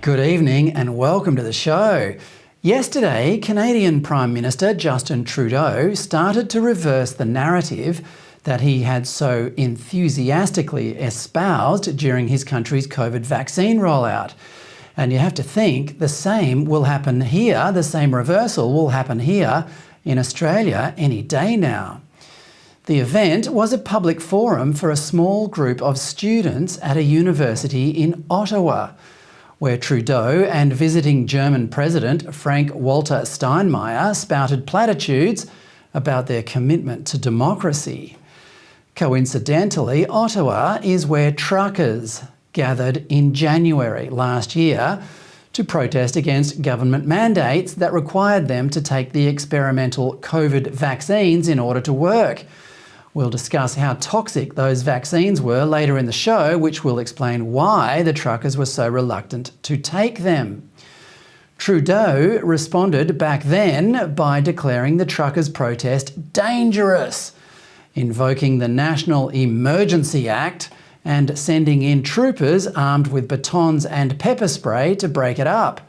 Good evening and welcome to the show. Yesterday, Canadian Prime Minister Justin Trudeau started to reverse the narrative that he had so enthusiastically espoused during his country's COVID vaccine rollout. And you have to think the same will happen here, the same reversal will happen here in Australia any day now. The event was a public forum for a small group of students at a university in Ottawa, where Trudeau and visiting German President Frank-Walter Steinmeier spouted platitudes about their commitment to democracy. Coincidentally, Ottawa is where truckers gathered in January last year to protest against government mandates that required them to take the experimental COVID vaccines in order to work. We'll discuss how toxic those vaccines were later in the show, which will explain why the truckers were so reluctant to take them. Trudeau responded back then by declaring the truckers' protest dangerous, invoking the National Emergency Act and sending in troopers armed with batons and pepper spray to break it up.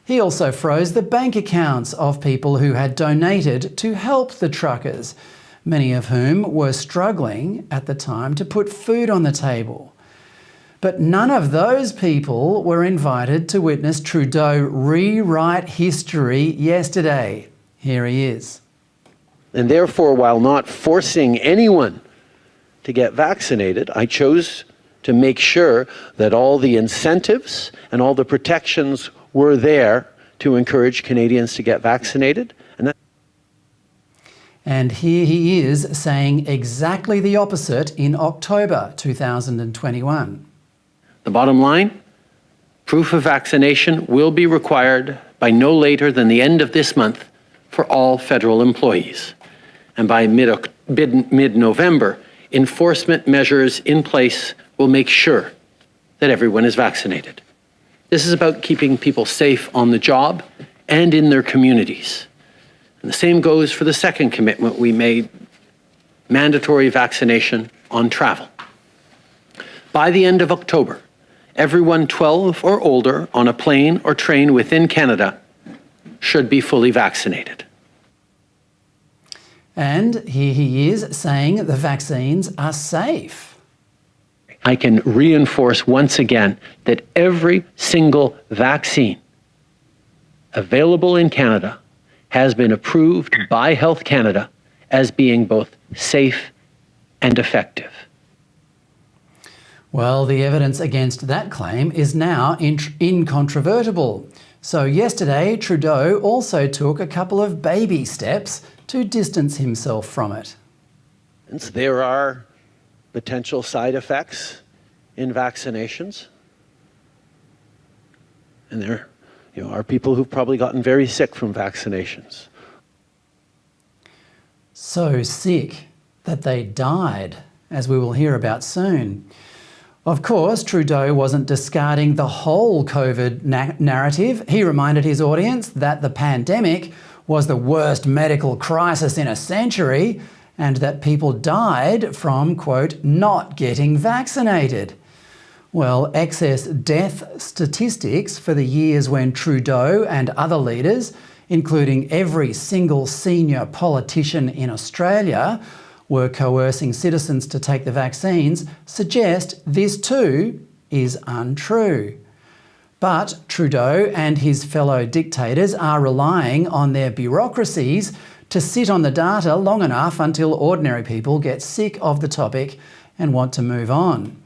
He also froze the bank accounts of people who had donated to help the truckers, many of whom were struggling at the time to put food on the table. But none of those people were invited to witness Trudeau rewrite history yesterday. Here he is. And therefore, while not forcing anyone to get vaccinated, I chose to make sure that all the incentives and all the protections were there to encourage Canadians to get vaccinated. And here he is saying exactly the opposite in October 2021. The bottom line, proof of vaccination will be required by no later than the end of this month for all federal employees. And by mid-November, enforcement measures in place will make sure that everyone is vaccinated. This is about keeping people safe on the job and in their communities. And the same goes for the second commitment we made, mandatory vaccination on travel. By the end of October, everyone 12 or older on a plane or train within Canada should be fully vaccinated. And here he is saying the vaccines are safe. I can reinforce once again that every single vaccine available in Canada has been approved by Health Canada as being both safe and effective. Well, the evidence against that claim is now incontrovertible. So yesterday, Trudeau also took a couple of baby steps to distance himself from it. There are potential side effects in vaccinations. And there are people who've probably gotten very sick from vaccinations. So sick that they died, as we will hear about soon. Of course, Trudeau wasn't discarding the whole COVID narrative. He reminded his audience that the pandemic was the worst medical crisis in a century and that people died from, quote, not getting vaccinated. Well, excess death statistics for the years when Trudeau and other leaders, including every single senior politician in Australia, were coercing citizens to take the vaccines, suggest this too is untrue. But Trudeau and his fellow dictators are relying on their bureaucracies to sit on the data long enough until ordinary people get sick of the topic and want to move on.